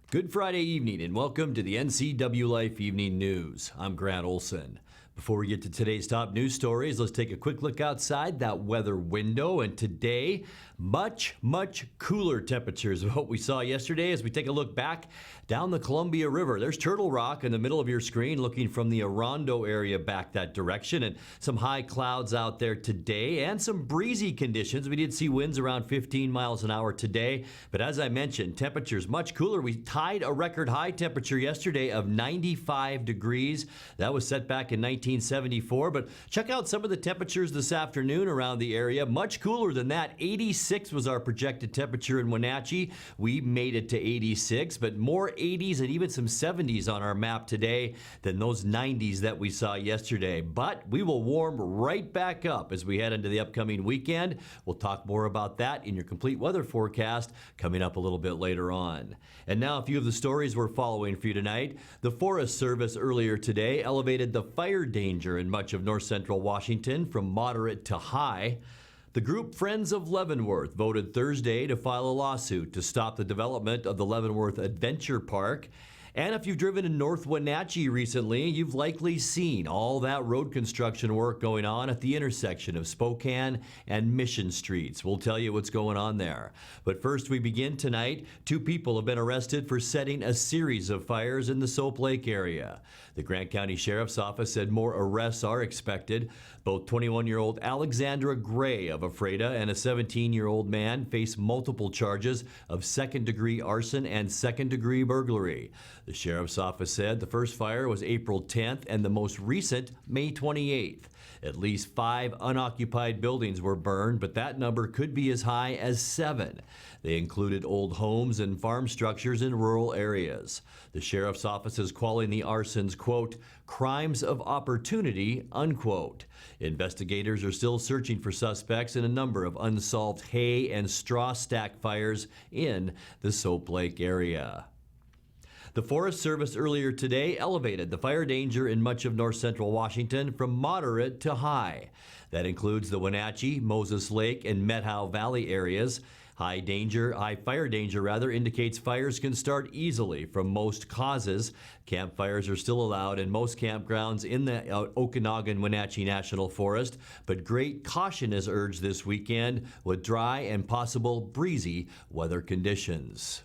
Good Friday evening and welcome to the NCWLIFE Evening News. I'm Grant Olson. Before we get to today's top news stories, let's take a quick look outside that weather window. And today, much cooler temperatures than what we saw yesterday as we take a look back down the Columbia River. There's Turtle Rock in the middle of your screen looking from the Orondo area back that direction, and some high clouds out there today and some breezy conditions. We did see winds around 15 miles an hour today, but as I mentioned, temperatures much cooler. We tied a record high temperature yesterday of 95 degrees. That was set back in 1974, but check out some of the temperatures this afternoon around the area. Much cooler than that. 86 was our projected temperature in Wenatchee. We made it to 86, but more 80s and even some 70s on our map today than those 90s that we saw yesterday. But we will warm right back up as we head into the upcoming weekend. We'll talk more about that in your complete weather forecast coming up a little bit later on. And now a few of the stories we're following for you tonight. The Forest Service earlier today elevated the fire danger in much of north central Washington from moderate to high. The group Friends of Leavenworth voted Thursday to file a lawsuit to stop the development of the Leavenworth Adventure Park. And if you've driven in North Wenatchee recently, you've likely seen all that road construction work going on at the intersection of Spokane and Mission Streets. We'll tell you what's going on there. But first, we begin tonight. 2 people have been arrested for setting a series of fires in the Soap Lake area. The Grant County Sheriff's Office said more arrests are expected. Both 21-year-old Alexandra Gray of Ephrata and a 17-year-old man face multiple charges of second-degree arson and second-degree burglary. The Sheriff's Office said the first fire was April 10th and the most recent May 28th. At least 5 unoccupied buildings were burned, but that number could be as high as 7. They included old homes and farm structures in rural areas. The Sheriff's Office is calling the arsons, quote, crimes of opportunity, unquote. Investigators are still searching for suspects in a number of unsolved hay and straw stack fires in the Soap Lake area. The Forest Service earlier today elevated the fire danger in much of north central Washington from moderate to high. That includes the Wenatchee, Moses Lake, and Methow Valley areas. High fire danger indicates fires can start easily from most causes. Campfires are still allowed in most campgrounds in the Okanagan-Wenatchee National Forest, but great caution is urged this weekend with dry and possible breezy weather conditions.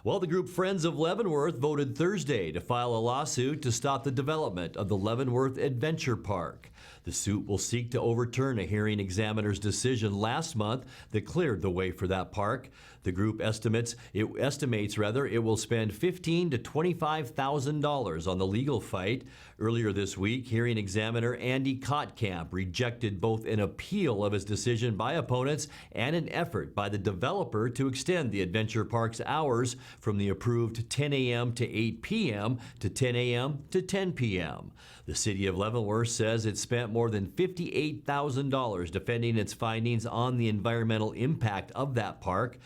Well, the group Friends of Leavenworth voted Thursday to file a lawsuit to stop the development of the Leavenworth Adventure Park. The suit will seek to overturn a hearing examiner's decision last month that cleared the way for that park. The group estimates it will spend $15,000 to $25,000 on the legal fight. Earlier this week, hearing examiner Andy Kottkamp rejected both an appeal of his decision by opponents and an effort by the developer to extend the adventure park's hours from the approved 10 a.m. to 8 p.m. to 10 a.m. to 10 p.m. The city of Leavenworth says it spent more than $58,000 defending its findings on the environmental impact of that park.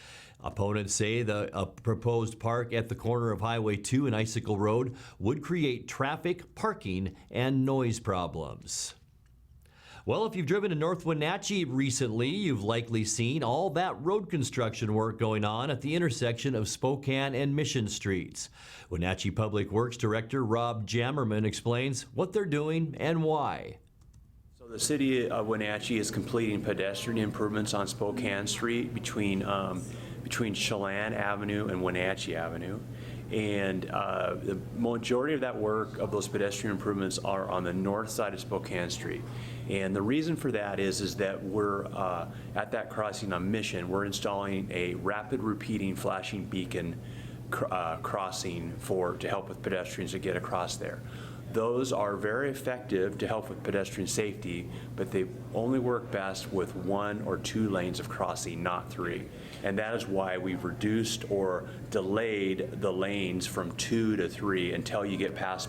Opponents say the proposed park at the corner of Highway 2 and Icicle Road would create traffic, parking, and noise problems. Well, if you've driven to North Wenatchee recently, you've likely seen all that road construction work going on at the intersection of Spokane and Mission Streets. Wenatchee Public Works Director Rob Jammerman explains what they're doing and why. So the city of Wenatchee is completing pedestrian improvements on Spokane Street between Chelan Avenue and Wenatchee Avenue. And the majority of that work, of those pedestrian improvements, are on the north side of Spokane Street. And the reason for that is that we're at that crossing on Mission, we're installing a rapid repeating flashing beacon crossing to help with pedestrians to get across there. Those are very effective to help with pedestrian safety, but they only work best with 1 or 2 lanes of crossing, not 3. And that is why we've reduced or delayed the lanes from 2 to 3 until you get past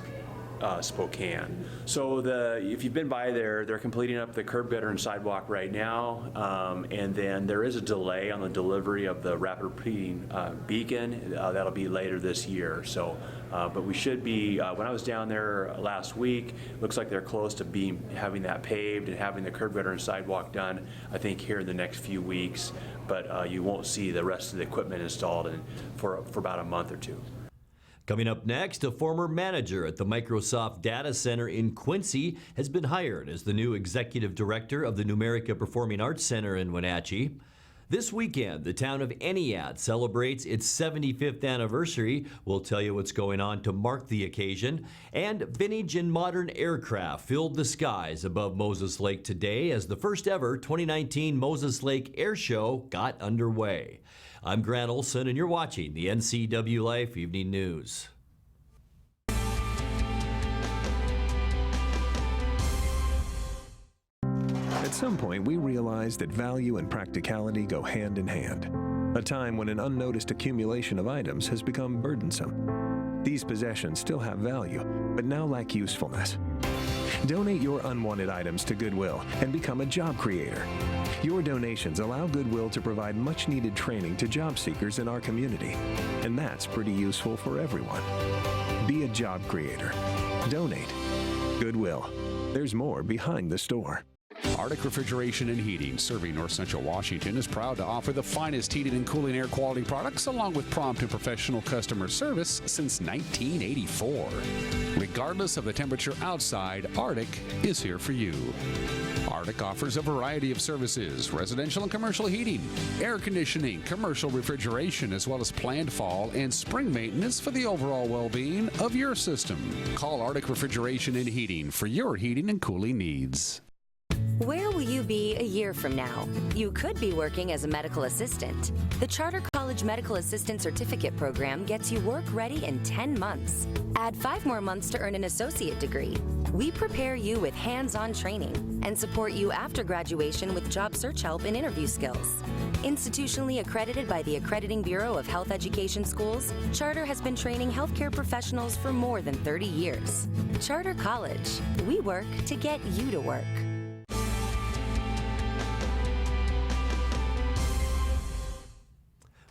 Spokane. So if you've been by there, they're completing up the curb gutter and sidewalk right now, and then there is a delay on the delivery of the rapid repeating beacon. That'll be later this year. So, but we should be. When I was down there last week, looks like they're close to having that paved and having the curb gutter and sidewalk done. I think here in the next few weeks, but you won't see the rest of the equipment installed for about a month or 2. Coming up next, a former manager at the Microsoft Data Center in Quincy has been hired as the new executive director of the Numerica Performing Arts Center in Wenatchee. This weekend, the town of Eniat celebrates its 75th anniversary. We'll tell you what's going on to mark the occasion. And vintage and modern aircraft filled the skies above Moses Lake today as the first ever 2019 Moses Lake Air Show got underway. I'm Grant Olson, and you're watching the NCWLIFE Evening News. At some point, we realized that value and practicality go hand in hand. A time when an unnoticed accumulation of items has become burdensome. These possessions still have value, but now lack usefulness. Donate your unwanted items to Goodwill and become a job creator. Your donations allow Goodwill to provide much-needed training to job seekers in our community, and that's pretty useful for everyone. Be a job creator. Donate. Goodwill. There's more behind the store. Arctic Refrigeration and Heating, serving North Central Washington, is proud to offer the finest heating and cooling air quality products along with prompt and professional customer service since 1984. Regardless of the temperature outside, Arctic is here for you. Arctic offers a variety of services: residential and commercial heating, air conditioning, commercial refrigeration, as well as planned fall and spring maintenance for the overall well-being of your system. Call Arctic Refrigeration and Heating for your heating and cooling needs. Where will you be a year from now? You could be working as a medical assistant. The Charter College Medical Assistant Certificate Program gets you work ready in 10 months. Add 5 more months to earn an associate degree. We prepare you with hands-on training and support you after graduation with job search help and interview skills. Institutionally accredited by the Accrediting Bureau of Health Education Schools, Charter has been training healthcare professionals for more than 30 years. Charter College. We work to get you to work.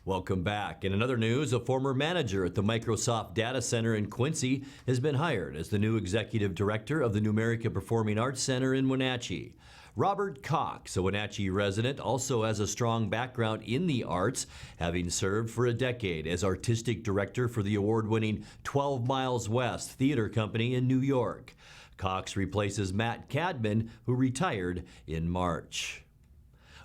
Welcome back. In another news, a former manager at the Microsoft Data Center in Quincy has been hired as the new executive director of the Numerica Performing Arts Center in Wenatchee. Robert Cox, a Wenatchee resident, also has a strong background in the arts, having served for a decade as artistic director for the award-winning 12 Miles West Theater Company in New York. Cox replaces Matt Cadman, who retired in March.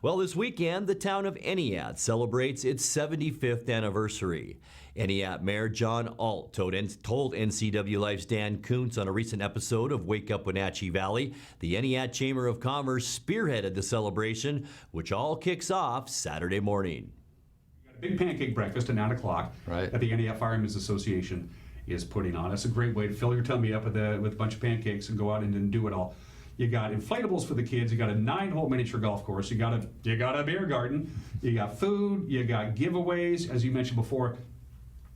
Well, this weekend, the town of Eniat celebrates its 75th anniversary. Eniat Mayor John Alt told NCWLIFE's Dan Kuntz on a recent episode of Wake Up Wenatchee Valley, the Eniat Chamber of Commerce spearheaded the celebration, which all kicks off Saturday morning. We got a big pancake breakfast at 9 o'clock that the Eniat Firemen's Association is putting on. It's a great way to fill your tummy up with a bunch of pancakes and go out and do it all. You got inflatables for the kids. You got a 9-hole miniature golf course. You got a beer garden. You got food. You got giveaways. As you mentioned before,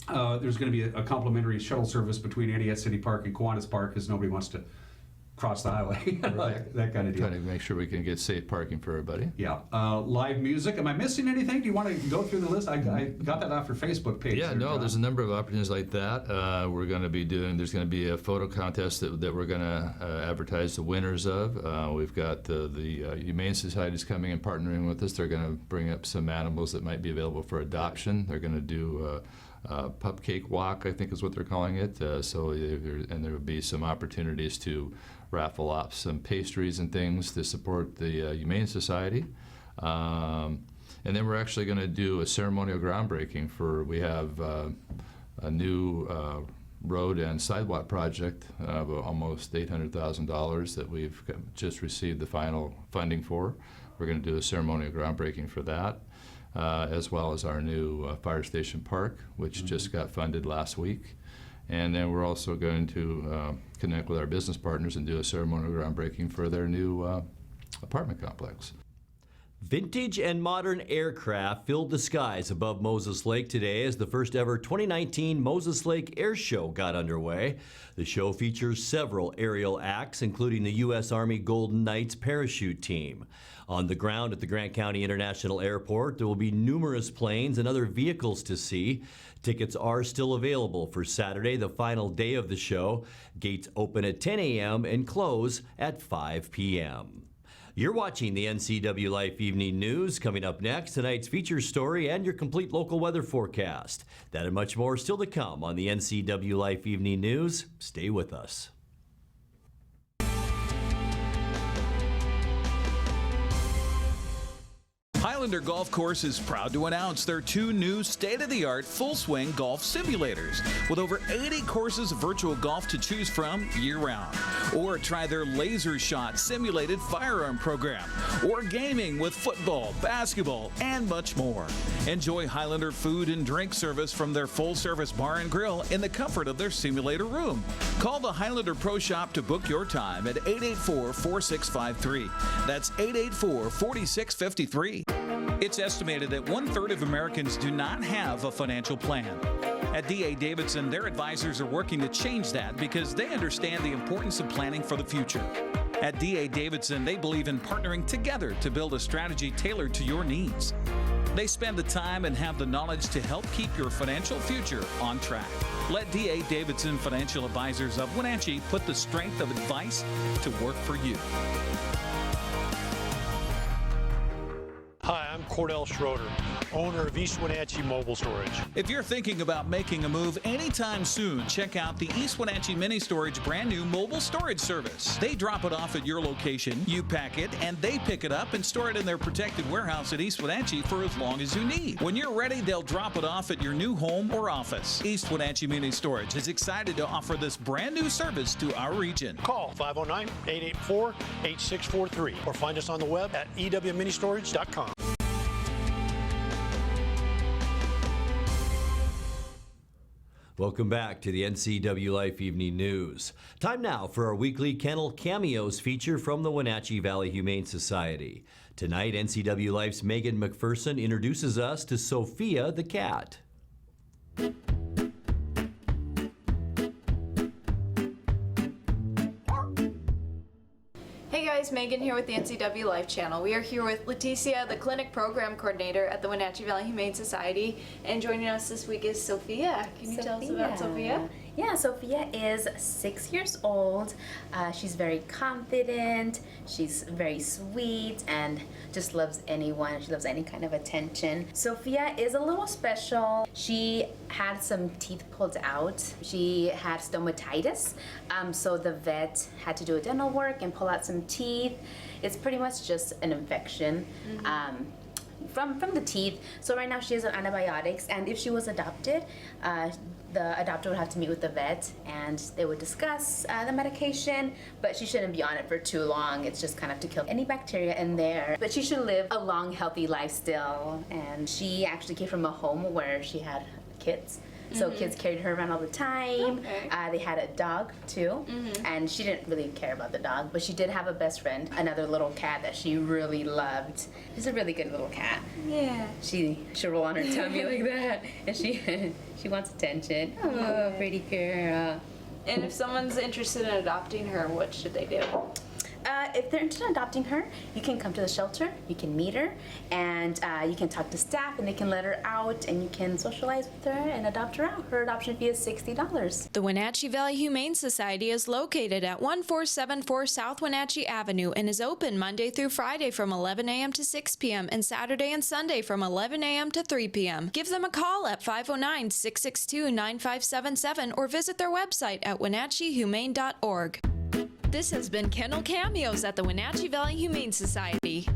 there's going to be a complimentary shuttle service between Eniat City Park and Kiwanis Park because nobody wants to cross the highway. Right. that kind of deal. Trying to make sure we can get safe parking for everybody. Yeah. Live music. Am I missing anything? Do you want to go through the list? I got that off your Facebook page. Yeah, no, there's a number of opportunities like that. We're going to be there's going to be a photo contest that we're going to advertise the winners of. We've got the Humane Society's coming and partnering with us. They're going to bring up some animals that might be available for adoption. They're going to do pup cake walk, I think is what they're calling it. There will be some opportunities to raffle off some pastries and things to support the Humane Society. And then we're actually going to do a ceremonial groundbreaking we have a new road and sidewalk project of almost $800,000 that we've just received the final funding for. We're going to do a ceremonial groundbreaking for that, as well as our new fire station park, which just got funded last week. And then we're also going to connect with our business partners and do a ceremonial groundbreaking for their new apartment complex. Vintage and modern aircraft filled the skies above Moses Lake today as the first ever 2019 Moses Lake Air Show got underway. The show features several aerial acts, including the U.S. Army Golden Knights parachute team. On the ground at the Grant County International Airport, there will be numerous planes and other vehicles to see. Tickets are still available for Saturday, the final day of the show. Gates open at 10 a.m. and close at 5 p.m. You're watching the NCWLIFE Evening News. Coming up next, tonight's feature story and your complete local weather forecast. That and much more still to come on the NCWLIFE Evening News. Stay with us. Highlander Golf Course is proud to announce their 2 new state-of-the-art full-swing golf simulators with over 80 courses of virtual golf to choose from year-round. Or try their Laser Shot simulated firearm program, or gaming with football, basketball, and much more. Enjoy Highlander food and drink service from their full-service bar and grill in the comfort of their simulator room. Call the Highlander Pro Shop to book your time at 884-4653. That's 884-4653. It's estimated that 1/3 of Americans do not have a financial plan. At D.A. Davidson, their advisors are working to change that because they understand the importance of planning for the future. At D.A. Davidson, they believe in partnering together to build a strategy tailored to your needs. They spend the time and have the knowledge to help keep your financial future on track. Let D.A. Davidson Financial Advisors of Wenatchee put the strength of advice to work for you. Hi, I'm Cordell Schroeder, owner of East Wenatchee Mobile Storage. If you're thinking about making a move anytime soon, check out the East Wenatchee Mini Storage brand new mobile storage service. They drop it off at your location, you pack it, and they pick it up and store it in their protected warehouse at East Wenatchee for as long as you need. When you're ready, they'll drop it off at your new home or office. East Wenatchee Mini Storage is excited to offer this brand new service to our region. Call 509-884-8643 or find us on the web at ewministorage.com. Welcome back to the NCWLIFE Evening News. Time now for our weekly Kennel Cameos feature from the Wenatchee Valley Humane Society. Tonight, NCWLIFE's Megan McPherson introduces us to Sophia the cat. Hey guys, Megan here with the NCWLIFE channel. We are here with Leticia, the clinic program coordinator at the Wenatchee Valley Humane Society, and joining us this week is Sophia. Can you tell us about Sophia? Yeah, Sophia is 6 years old. She's very confident, she's very sweet, and just loves anyone. She loves any kind of attention. Sophia is a little special. She had some teeth pulled out. She had stomatitis, so the vet had to do a dental work and pull out some teeth. It's pretty much just an infection. From the teeth. So right now she is on antibiotics, and if she was adopted, the adopter would have to meet with the vet and they would discuss the medication, but she shouldn't be on it for too long. It's just kind of to kill any bacteria in there. But she should live a long, healthy life still. And she actually came from a home where she had kids. So kids carried her around all the time. Okay. They had a dog too, and she didn't really care about the dog, but she did have a best friend, another little cat that she really loved. She's a really good little cat. Yeah. She'll roll on her tummy like that, and she wants attention. Oh, pretty girl. And if someone's interested in adopting her, what should they do? If they're interested in adopting her, you can come to the shelter, you can meet her, and you can talk to staff, and they can let her out, and you can socialize with her and adopt her out. Her adoption fee is $60. The Wenatchee Valley Humane Society is located at 1474 South Wenatchee Avenue and is open Monday through Friday from 11 a.m. to 6 p.m. and Saturday and Sunday from 11 a.m. to 3 p.m. Give them a call at 509-662-9577 or visit their website at wenatcheehumane.org. This has been Kennel Cameos at the Wenatchee Valley Humane Society.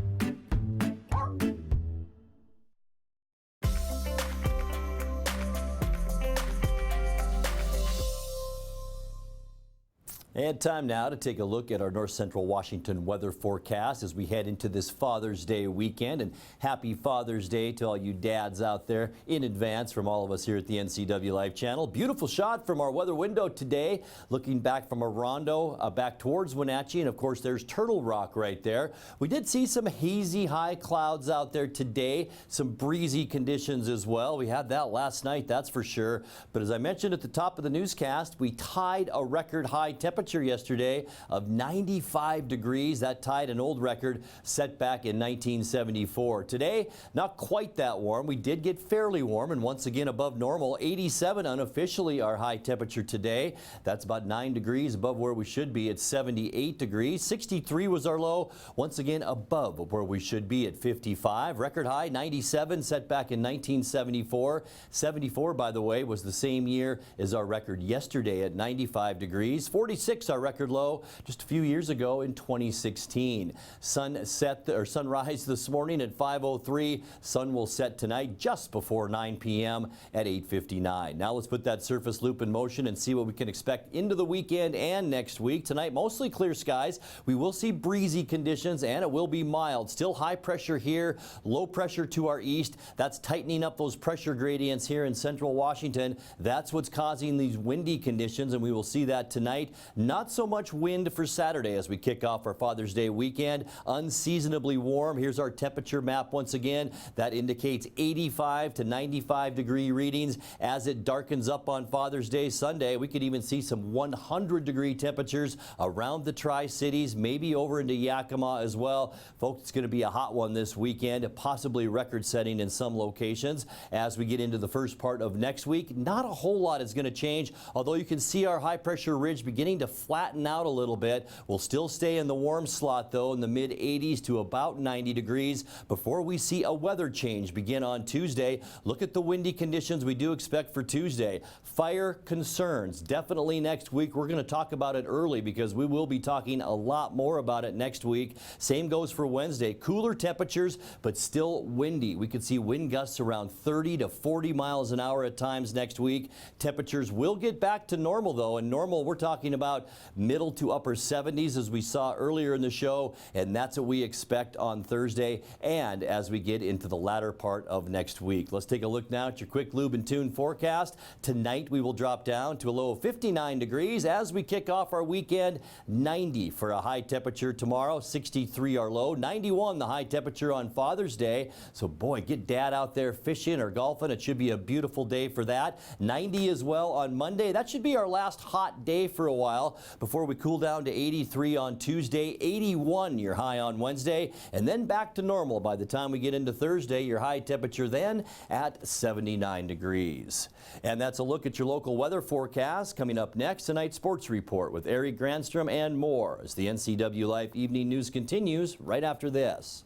And time now to take a look at our North Central Washington weather forecast as we head into this Father's Day weekend. And happy Father's Day to all you dads out there in advance from all of us here at the NCWLIFE channel. Beautiful shot from our weather window today, looking back from Orondo back towards Wenatchee. And of course, there's Turtle Rock right there. We did see some hazy high clouds out there today, some breezy conditions as well. We had that last night, that's for sure. But as I mentioned at the top of the newscast, we tied a record high temperature temperature yesterday of 95 degrees. That tied an old record set back in 1974. Today, not quite that warm. We did get fairly warm and once again above normal. 87 unofficially our high temperature today. That's about 9 degrees above where we should be at 78 degrees. 63 was our low, once again above where we should be at 55. Record high 97 set back in 1974. 74, by the way, was the same year as our record yesterday at 95 degrees. 46 our record low just a few years ago in 2016. Sunrise this morning at 5:03. Sun will set tonight just before 9 p.m. at 8:59. Now let's put that surface loop in motion and see what we can expect into the weekend and next week. Tonight, mostly clear skies. We will see breezy conditions and it will be mild. Still high pressure here, low pressure to our east. That's tightening up those pressure gradients here in central Washington. That's what's causing these windy conditions, and we will see that tonight. Not so much wind for Saturday as we kick off our Father's Day weekend. Unseasonably warm. Here's our temperature map once again. That indicates 85 to 95 degree readings. As it darkens up on Father's Day Sunday, we could even see some 100-degree temperatures around the Tri-Cities, maybe over into Yakima as well. Folks, it's going to be a hot one this weekend, possibly record-setting in some locations. As we get into the first part of next week, not a whole lot is going to change, although you can see our high-pressure ridge beginning to flatten out a little bit. We'll still stay in the warm slot, though, in the mid-80s to about 90 degrees before we see a weather change begin on Tuesday. Look at the windy conditions we do expect for Tuesday. Fire concerns, definitely next week. We're going to talk about it early because we will be talking a lot more about it next week. Same goes for Wednesday. Cooler temperatures, but still windy. We could see wind gusts around 30 to 40 miles an hour at times next week. Temperatures will get back to normal, though, and normal we're talking about middle to upper 70s as we saw earlier in the show, and that's what we expect on Thursday and as we get into the latter part of next week. Let's take a look now at your quick lube and tune forecast. Tonight we will drop down to a low of 59 degrees as we kick off our weekend. 90 for a high temperature tomorrow, 63 our low, 91 the high temperature on Father's Day. So boy, get dad out there fishing or golfing. It should be a beautiful day for that. 90 as well on Monday. That should be our last hot day for a while before we cool down to 83 on Tuesday, 81 your high on Wednesday, and then back to normal by the time we get into Thursday. Your high temperature then at 79 degrees. And that's a look at your local weather forecast. Coming up next, tonight's sports report with Eric Granstrom and more as the NCWLIFE Evening News continues right after this.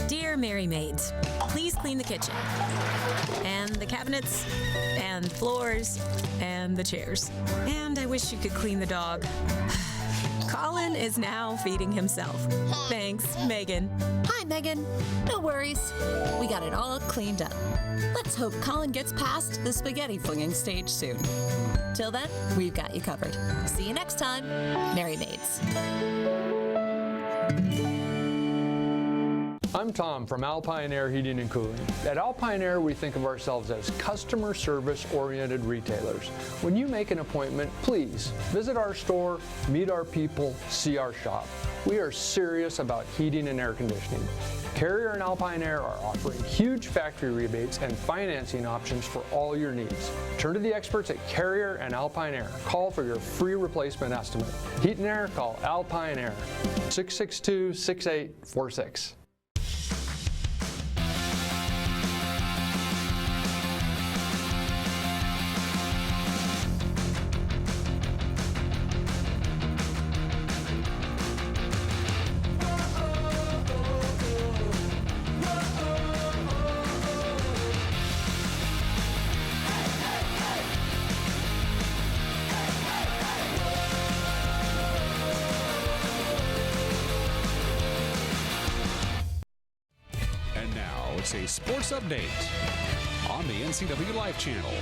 Dear Mary Maids, please clean the kitchen, and the cabinets, and floors, and the chairs. And I wish you could clean the dog. Colin is now feeding himself. Thanks, Megan. Hi, Megan. No worries. We got it all cleaned up. Let's hope Colin gets past the spaghetti flinging stage soon. Till then, we've got you covered. See you next time, Mary Maids. I'm Tom from Alpine Air Heating and Cooling. At Alpine Air, we think of ourselves as customer service-oriented retailers. When you make an appointment, please visit our store, meet our people, see our shop. We are serious about heating and air conditioning. Carrier and Alpine Air are offering huge factory rebates and financing options for all your needs. Turn to the experts at Carrier and Alpine Air. Call for your free replacement estimate. Heat and air, call Alpine Air, 662-6846. A sports update on the NCWLIFE channel.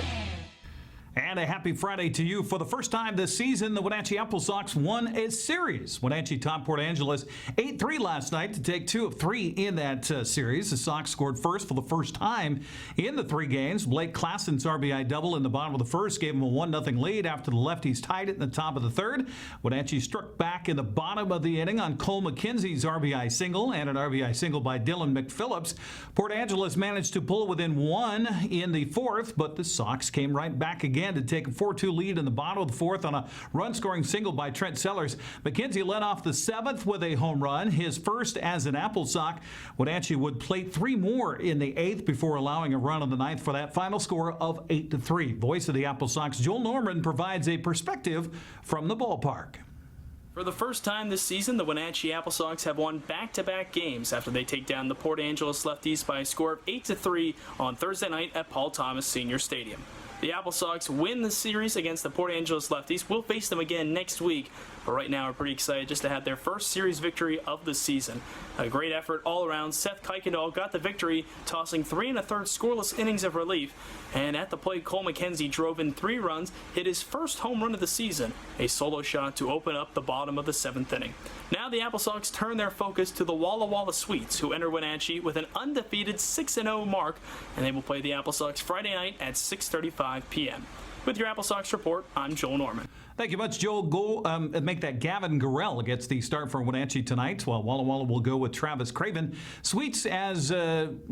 And a happy Friday to you. For the first time this season, the Wenatchee Apple Sox won a series. Wenatchee topped Port Angeles 8-3 last night to take 2 of 3 in that series. The Sox scored first for the first time in the 3 games. Blake Klassen's RBI double in the bottom of the first gave him a 1-0 lead after the lefties tied it in the top of the third. Wenatchee struck back in the bottom of the inning on Cole McKenzie's RBI single and an RBI single by Dylan McPhillips. Port Angeles managed to pull within 1 in the fourth, but the Sox came right back again to take a 4-2 lead in the bottom of the fourth on a run-scoring single by Trent Sellers. McKenzie led off the 7th with a home run, his first as an Apple Sox. Wenatchee would plate 3 more in the 8th before allowing a run on the 9th for that final score of 8-3. Voice of the Apple Sox, Joel Norman, provides a perspective from the ballpark. For the first time this season, the Wenatchee Apple Sox have won back-to-back games after they take down the Port Angeles Lefties by a score of 8-3 on Thursday night at Paul Thomas Senior Stadium. The Apple Sox win the series against the Port Angeles Lefties. We'll face them again next week, but right now we're pretty excited just to have their first series victory of the season. A great effort all around. Seth Kuykendall got the victory, tossing 3 1/3 scoreless innings of relief. And at the plate, Cole McKenzie drove in 3 runs, hit his first home run of the season, a solo shot to open up the bottom of the 7th inning. Now the Apple Sox turn their focus to the Walla Walla Sweets, who enter Wenatchee with an undefeated 6-0 mark, and they will play the Apple Sox Friday night at 6:35 p.m. With your Apple Sox report, I'm Joel Norman. Thank you much, Joel. Go and make that. Gavin Garrell gets the start for Wenatchee tonight, while Walla Walla will go with Travis Craven. Sweets, as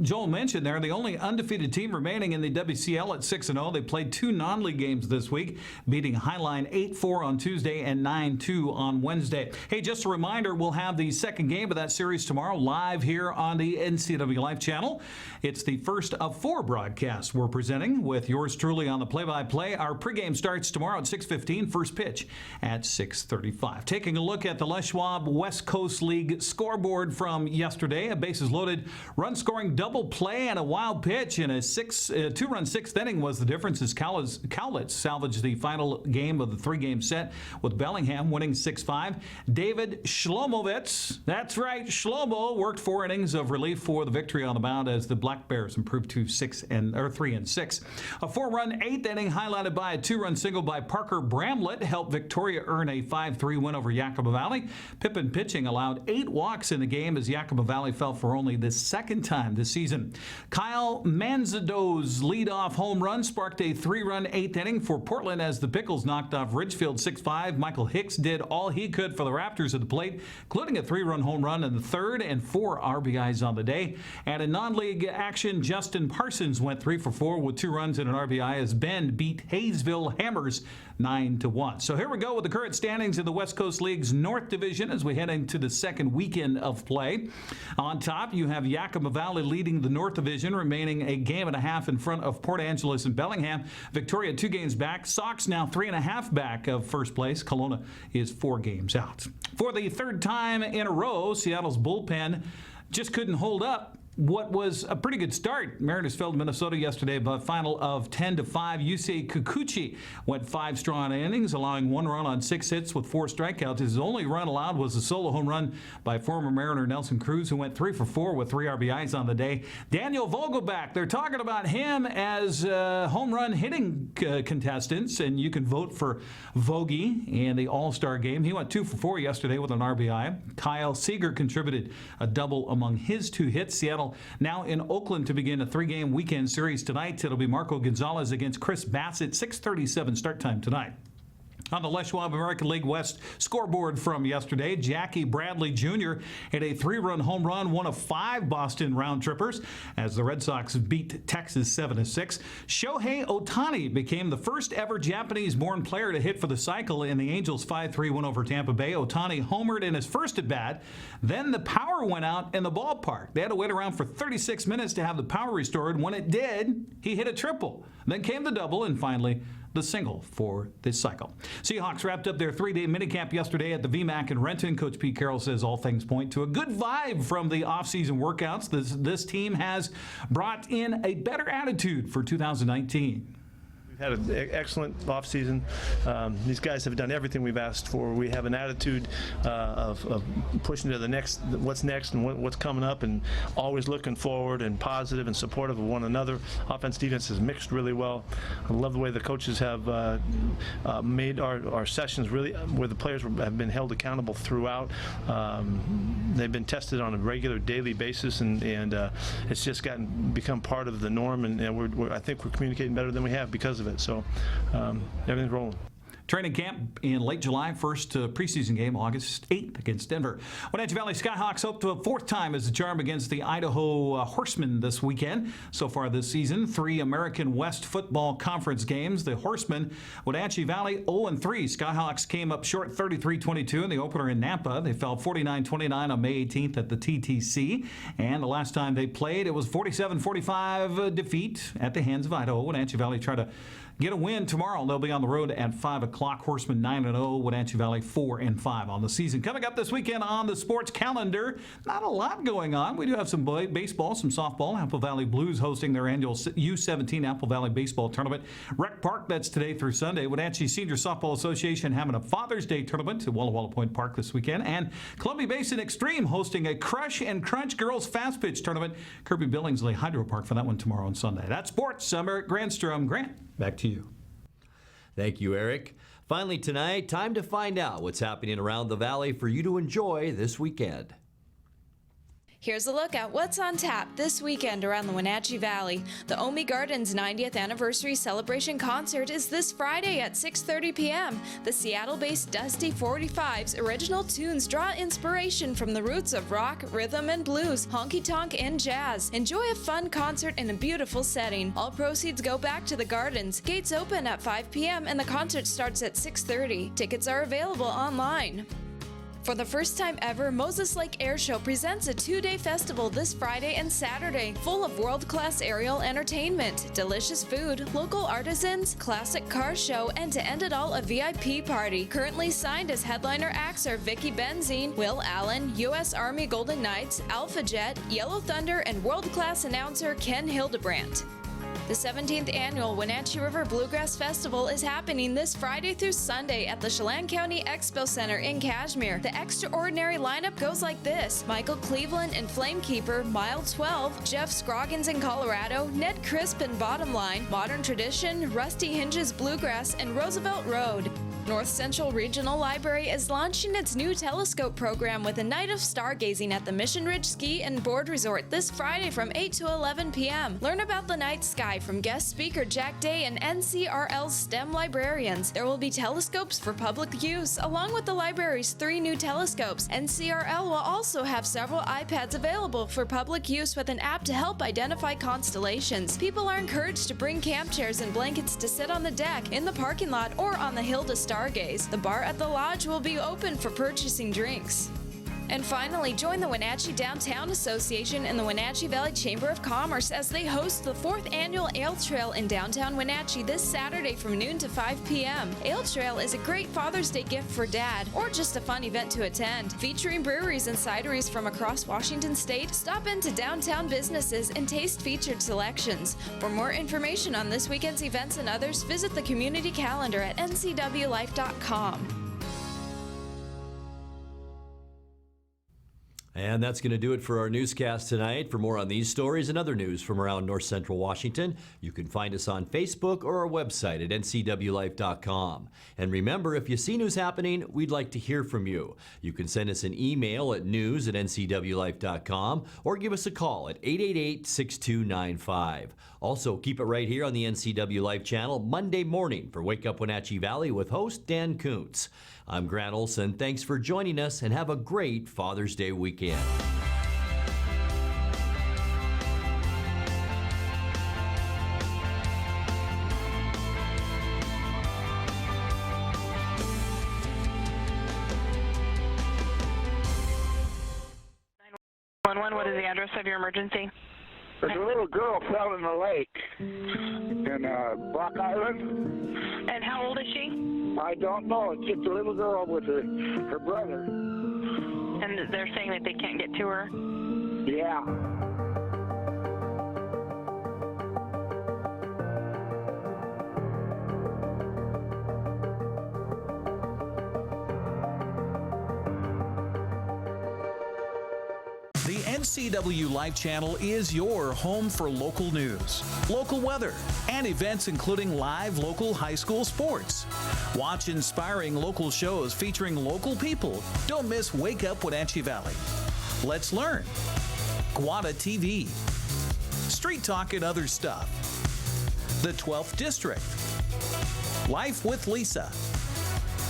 Joel mentioned there, the only undefeated team remaining in the WCL at 6-0. They played 2 non-league games this week, beating Highline 8-4 on Tuesday and 9-2 on Wednesday. Hey, just a reminder, we'll have the second game of that series tomorrow live here on the NCWLIFE channel. It's the first of 4 broadcasts we're presenting with yours truly on the play-by-play. Our pregame starts tomorrow at 6:15. First pitch at 6:35. Taking a look at the Les Schwab West Coast League scoreboard from yesterday. A bases loaded, run-scoring double play and a wild pitch in a 2-run 6th inning was the difference as Cowlitz salvaged the final game of the 3-game set with Bellingham winning 6-5. David Shlomovitz, that's right, Shlomo, worked 4 innings of relief for the victory on the mound as the Black Bears improved to 3-6. A 4-run 8th inning highlighted by a 2-run single by Parker Bramlett helped Victoria earn a 5-3 win over Yakima Valley. Pippin pitching allowed 8 walks in the game as Yakima Valley fell for only the 2nd time this season. Kyle Manzado's leadoff home run sparked a 3-run 8th inning for Portland as the Pickles knocked off Ridgefield 6-5. Michael Hicks did all he could for the Raptors at the plate, including a 3-run home run in the 3rd and 4 RBIs on the day. And in non-league action, Justin Parsons went 3 for 4 with 2 runs and an RBI as Bend beat Hayesville Hammers 9-1. So here we go with the current standings in the West Coast League's North Division as we head into the second weekend of play. On top, you have Yakima Valley leading the North Division, remaining a game and a half in front of Port Angeles and Bellingham. Victoria 2 games back. Sox now 3.5 back of first place. Kelowna is 4 games out. For the 3rd time in a row, Seattle's bullpen just couldn't hold up what was a pretty good start. Mariners fell to Minnesota yesterday by a final of 10-5. Yusei Kikuchi went 5 strong innings, allowing 1 run on 6 hits with 4 strikeouts. His only run allowed was a solo home run by former Mariner Nelson Cruz, who went 3 for 4 with 3 RBIs on the day. Daniel Vogelbach, they're talking about him as home run hitting contestants, and you can vote for Vogie in the All-Star game. He went 2 for 4 yesterday with an RBI. Kyle Seager contributed a double among his 2 hits. Seattle now in Oakland to begin a 3-game weekend series tonight. It'll be Marco Gonzalez against Chris Bassett, 6:37 start time tonight. On the Les Schwab American League West scoreboard from yesterday, Jackie Bradley Jr. hit a 3-run home run, one of 5 Boston round trippers, as the Red Sox beat Texas 7-6. Shohei Ohtani became the first ever Japanese-born player to hit for the cycle in the Angels' 5-3 win over Tampa Bay. Ohtani homered in his first at-bat. Then the power went out in the ballpark. They had to wait around for 36 minutes to have the power restored. When it did, he hit a triple. Then came the double, and finally the single for this cycle. Seahawks wrapped up their 3-day minicamp yesterday at the VMAC in Renton. Coach Pete Carroll says all things point to a good vibe from the offseason workouts. This team has brought in a better attitude for 2019. Had an excellent offseason. These guys have done everything we've asked for. We have an attitude of pushing to the next, what's next and what's coming up, and always looking forward and positive and supportive of one another. Offense, defense is mixed really well. I love the way the coaches have made our sessions really where the players have been held accountable throughout. They've been tested on a regular daily basis, and it's just become part of the norm, and I think we're communicating better than we have because of it. So everything's rolling. Training camp in late July, first preseason game August 8th against Denver. Wenatchee Valley Skyhawks hope to a fourth time as a charm against the Idaho Horsemen this weekend. So far this season, 3 American West Football Conference games. The Horsemen, Wenatchee Valley 0-3. Skyhawks came up short 33-22 in the opener in Nampa. They fell 49-29 on May 18th at the TTC. And the last time they played, it was 47-45 defeat at the hands of Idaho. Wenatchee Valley tried to get a win tomorrow. They'll be on the road at 5 o'clock. Horsemen 9-0, Wenatchee Valley 4-5 on the season. Coming up this weekend on the sports calendar, not a lot going on. We do have some baseball, some softball. Apple Valley Blues hosting their annual U17 Apple Valley Baseball Tournament. Rec Park, that's today through Sunday. Wenatchee Senior Softball Association having a Father's Day tournament at Walla Walla Point Park this weekend. And Columbia Basin Extreme hosting a Crush and Crunch Girls Fast Pitch Tournament. Kirby Billingsley Hydro Park for that one tomorrow on Sunday. That's sports. I'm Eric Granstrom. Grant, back to you. Thank you, Eric. Finally tonight, time to find out what's happening around the valley for you to enjoy this weekend. Here's a look at what's on tap this weekend around the Wenatchee Valley. The Omi Gardens 90th Anniversary Celebration Concert is this Friday at 6:30 p.m. The Seattle-based Dusty 45's original tunes draw inspiration from the roots of rock, rhythm and blues, honky-tonk, and jazz. Enjoy a fun concert in a beautiful setting. All proceeds go back to the Gardens. Gates open at 5 p.m. and the concert starts at 6:30. Tickets are available online. For the first time ever, Moses Lake Air Show presents a 2-day festival this Friday and Saturday, full of world-class aerial entertainment, delicious food, local artisans, classic car show, and to end it all, a VIP party. Currently signed as headliner acts are Vicky Benzine, Will Allen, U.S. Army Golden Knights, Alpha Jet, Yellow Thunder, and world-class announcer Ken Hildebrandt. The 17th annual Wenatchee River Bluegrass Festival is happening this Friday through Sunday at the Chelan County Expo Center in Cashmere. The extraordinary lineup goes like this: Michael Cleveland and Flamekeeper, Mile 12, Jeff Scroggins in Colorado, Ned Crisp and Bottom Line, Modern Tradition, Rusty Hinges Bluegrass, and Roosevelt Road. North Central Regional Library is launching its new telescope program with a night of stargazing at the Mission Ridge Ski and Board Resort this Friday from 8 to 11 p.m. Learn about the night sky from guest speaker Jack Day and NCRL's STEM librarians. There will be telescopes for public use, along with the library's 3 new telescopes. NCRL will also have several iPads available for public use with an app to help identify constellations. People are encouraged to bring camp chairs and blankets to sit on the deck, in the parking lot, or on the hill to stargaze. The bar at the lodge will be open for purchasing drinks. And finally, join the Wenatchee Downtown Association and the Wenatchee Valley Chamber of Commerce as they host the 4th Annual Ale Trail in downtown Wenatchee this Saturday from noon to 5 p.m. Ale Trail is a great Father's Day gift for Dad, or just a fun event to attend. Featuring breweries and cideries from across Washington State, stop into downtown businesses and taste featured selections. For more information on this weekend's events and others, visit the community calendar at ncwlife.com. And that's going to do it for our newscast tonight. For more on these stories and other news from around North Central Washington, you can find us on Facebook or our website at ncwlife.com. And remember, if you see news happening, we'd like to hear from you. You can send us an email at news@ncwlife.com or give us a call at 888-6295. Also, keep it right here on the NCW Life channel Monday morning for Wake Up Wenatchee Valley with host Dan Kuntz. I'm Grant Olson. Thanks for joining us and have a great Father's Day weekend. What is the address of your emergency? There's a little girl fell in the lake in Block Island. And how old is she? I don't know. It's just a little girl with her brother. And they're saying that they can't get to her? Yeah. The NCWLIFE channel is your home for local news, local weather, and events including live local high school sports. Watch inspiring local shows featuring local people. Don't miss Wake Up Wenatchee Valley. Let's Learn, Guada TV, Street Talk and Other Stuff, the 12th District, Life with Lisa,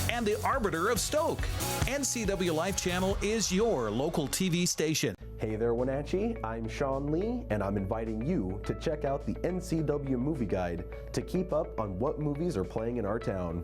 and the Arbiter of Stoke. NCWLIFE channel is your local TV station. Hey there, Wenatchee. I'm Sean Lee, and I'm inviting you to check out the NCW Movie Guide to keep up on what movies are playing in our town.